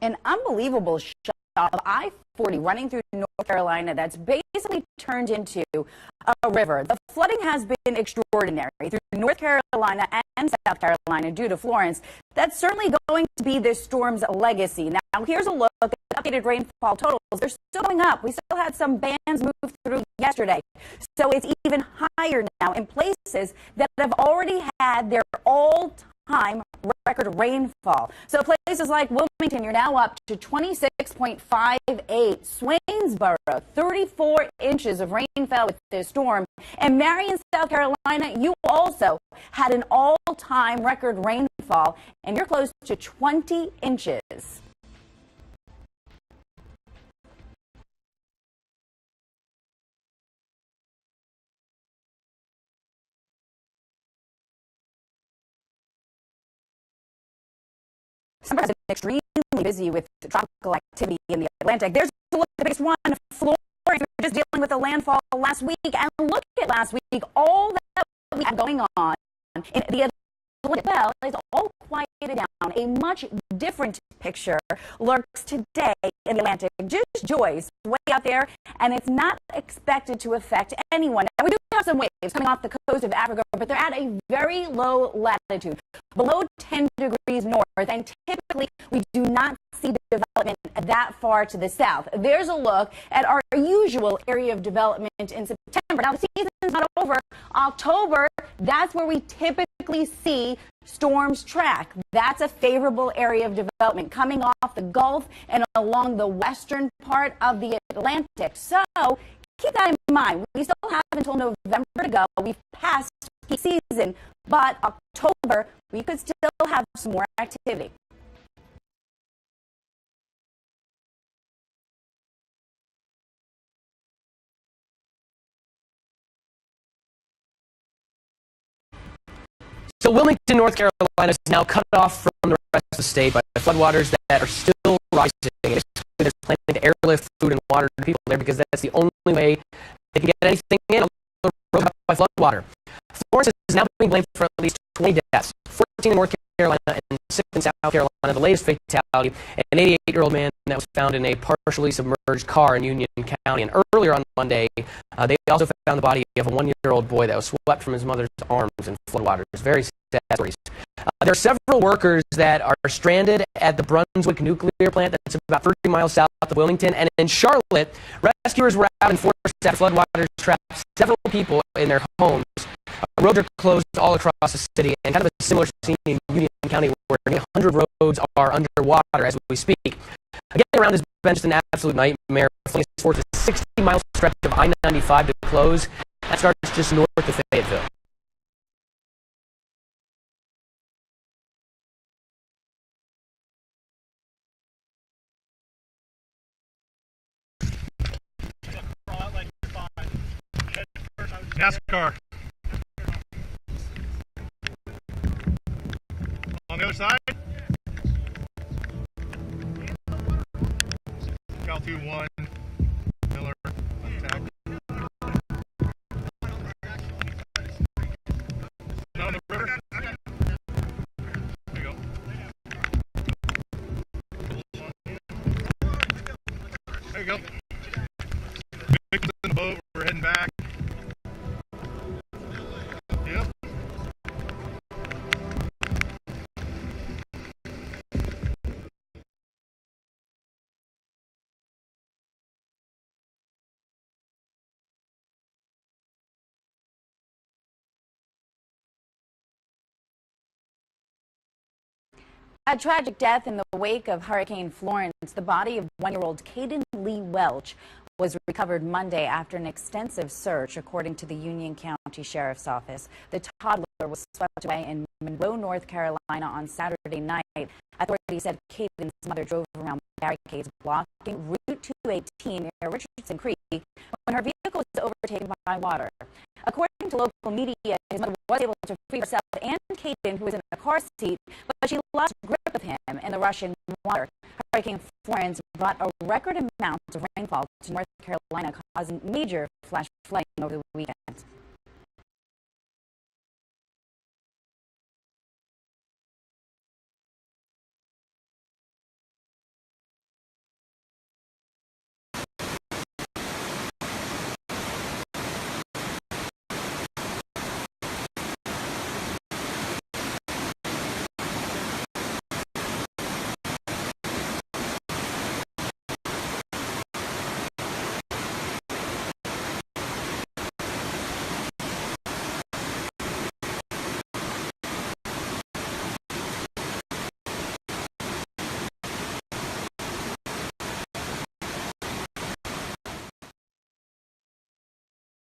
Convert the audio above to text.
An unbelievable shot of I-40 running through North Carolina that's basically turned into a river. The flooding has been extraordinary through North Carolina and South Carolina due to Florence. That's certainly going to be this storm's legacy. Now, here's a look at updated rainfall totals. They're still going up. We still had some bands move through yesterday. So it's even higher now in places that have already had their all-time record rainfall. So places like Wilmington, you're now up to 26.58. Swainsboro, 34 inches of rain fell with this storm. And Marion, South Carolina, you also had an all-time record rainfall, and you're close to 20 inches. Summer has been extremely busy with tropical activity in the Atlantic. There's a look at the biggest one, Florence. We were just dealing with the landfall last week, and look at last week, all that we had going on in the Atlantic. Well, it's all quieted down. A much different picture lurks today in the Atlantic. Just Joyce way out there, and it's not expected to affect anyone. Now, we do have some waves coming off the coast of Africa, but they're at a very low latitude, below 10 degrees north, and typically we do not see development that far to the south. There's a look at our usual area of development in September. Now, the season's not over. October, that's where we typically see storms track. That's a favorable area of development coming off the Gulf and along the western part of the Atlantic. So keep that in mind. We still have until November to go. We've passed peak season, but October, we could still have some more activity. So Wilmington, North Carolina is now cut off from the rest of the state by floodwaters that are still rising. There's planning to airlift food and water to people there because that's the only way they can get anything in on the road by floodwater. Florence is now being blamed for at least 20 deaths, 14 in North Carolina and 6 in South Carolina. The latest fatality, an 88-year-old man that was found in a partially submerged car in Union County. And earlier on Monday, they also found the body of a 1-year-old boy that was swept from his mother's arms in floodwaters. Very sad stories. There are several workers that are stranded at the Brunswick nuclear plant that's about 30 miles south of Wilmington. And in Charlotte, rescuers were out in force after floodwaters trapped several people in their homes. Roads are closed all across the city, and kind of a similar scene in Union County where 100 roads are underwater as we speak. Getting around has been just an absolute nightmare. Florence forced a 60-mile stretch of I-95 to close. That starts just north of Fayetteville. NASCAR. On the other side. Cal 2-1. Miller. Attack. Down the river. There you go. There you go. Victor's in the boat. We're heading back. Yep. A tragic death in the wake of Hurricane Florence. The body of 1-year-old Caden Lee Welch was recovered Monday after an extensive search, according to the Union County Sheriff's Office. The toddler was swept away in Monroe, North Carolina on Saturday night. Authorities said Caden's mother drove around barricades blocking Route 218 near Richardson Creek when her vehicle was overtaken by water. According to local media, his mother was able to free herself and Caden, who was in a car seat, but she lost grip of him in the rushing water. Hurricane Florence brought a record amount of rainfall to North Carolina, causing major flash flooding over the weekend.